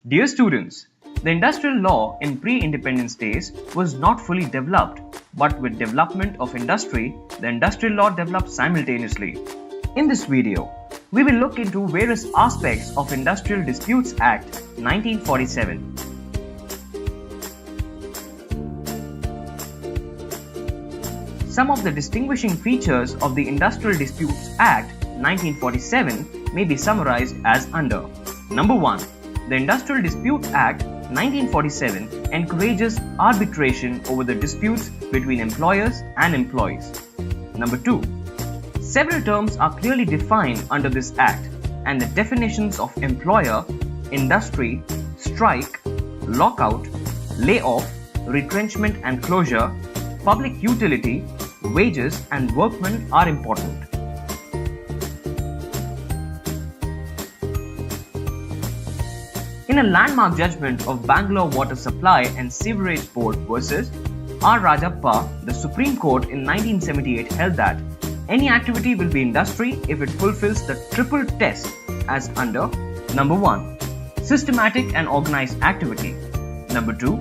Dear students, the industrial law in pre-independence days was not fully developed, but with development of industry, the industrial law developed simultaneously. In this video, we will look into various aspects of Industrial Disputes Act 1947. Some of the distinguishing features of the Industrial Disputes Act 1947 may be summarized as under. Number 1. The Industrial Dispute Act 1947 encourages arbitration over the disputes between employers and employees. Number 2. Several terms are clearly defined under this act, and the definitions of employer, industry, strike, lockout, layoff, retrenchment and closure, public utility, wages and workmen are important. In a landmark judgment of Bangalore Water Supply and Sewerage Board versus R. Rajappa, the Supreme Court in 1978 held that any activity will be industry if it fulfills the triple test as under. Number 1. Systematic and organized activity. Number 2.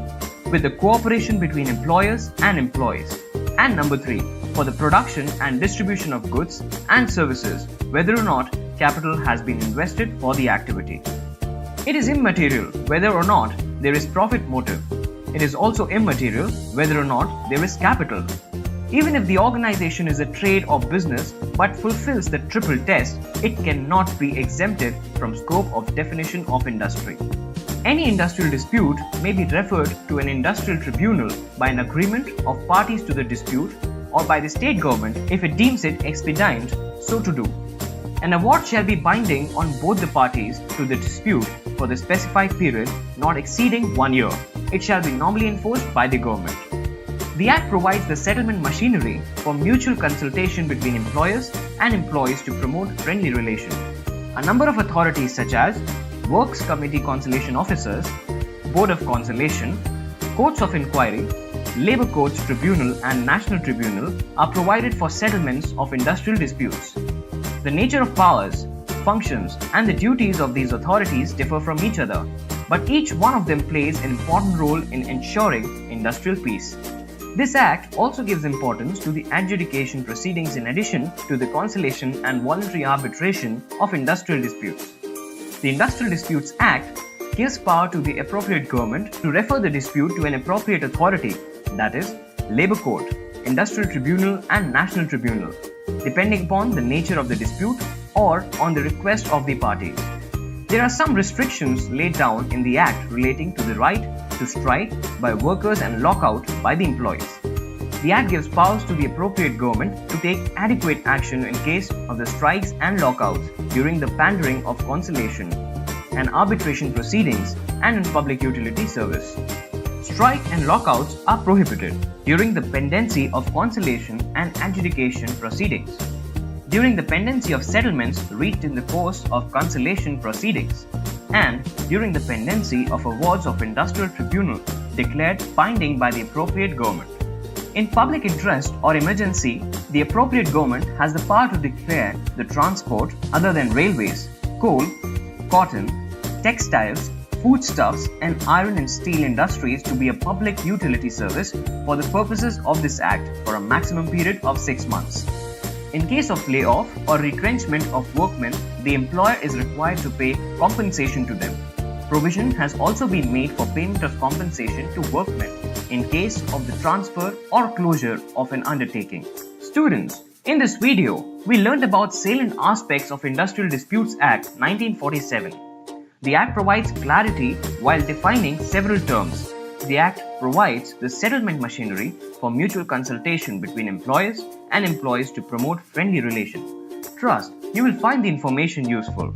With the cooperation between employers and employees. And number 3. For the production and distribution of goods and services, whether or not capital has been invested for the activity. It is immaterial whether or not there is profit motive. It is also immaterial whether or not there is capital. Even if the organization is a trade or business but fulfills the triple test, it cannot be exempted from scope of definition of industry. Any industrial dispute may be referred to an industrial tribunal by an agreement of parties to the dispute or by the state government if it deems it expedient so to do. An award shall be binding on both the parties to the dispute for the specified period not exceeding 1 year. It shall be normally enforced by the government. The Act provides the settlement machinery for mutual consultation between employers and employees to promote friendly relations. A number of authorities such as Works Committee Conciliation Officers, Board of Conciliation, Courts of Inquiry, Labour Courts Tribunal and National Tribunal are provided for settlements of industrial disputes. The nature of powers, functions and the duties of these authorities differ from each other, but each one of them plays an important role in ensuring industrial peace. This Act also gives importance to the adjudication proceedings in addition to the conciliation and voluntary arbitration of industrial disputes. The Industrial Disputes Act gives power to the appropriate government to refer the dispute to an appropriate authority, that is, Labour Court, Industrial Tribunal and National Tribunal, depending upon the nature of the dispute or on the request of the parties. There are some restrictions laid down in the Act relating to the right to strike by workers and lockout by the employees. The Act gives powers to the appropriate government to take adequate action in case of the strikes and lockouts during the pandering of conciliation and arbitration proceedings and in public utility service. Strike and lockouts are prohibited during the pendency of conciliation and adjudication proceedings, during the pendency of settlements reached in the course of conciliation proceedings, and during the pendency of awards of industrial tribunal declared binding by the appropriate government. In public interest or emergency, the appropriate government has the power to declare the transport other than railways, coal, cotton, textiles, foodstuffs and iron and steel industries to be a public utility service for the purposes of this Act for a maximum period of 6 months. In case of layoff or retrenchment of workmen, the employer is required to pay compensation to them. Provision has also been made for payment of compensation to workmen in case of the transfer or closure of an undertaking. Students, in this video, we learned about salient aspects of Industrial Disputes Act 1947. The Act provides clarity while defining several terms. The Act provides the settlement machinery for mutual consultation between employers and employees to promote friendly relations. Trust, you will find the information useful.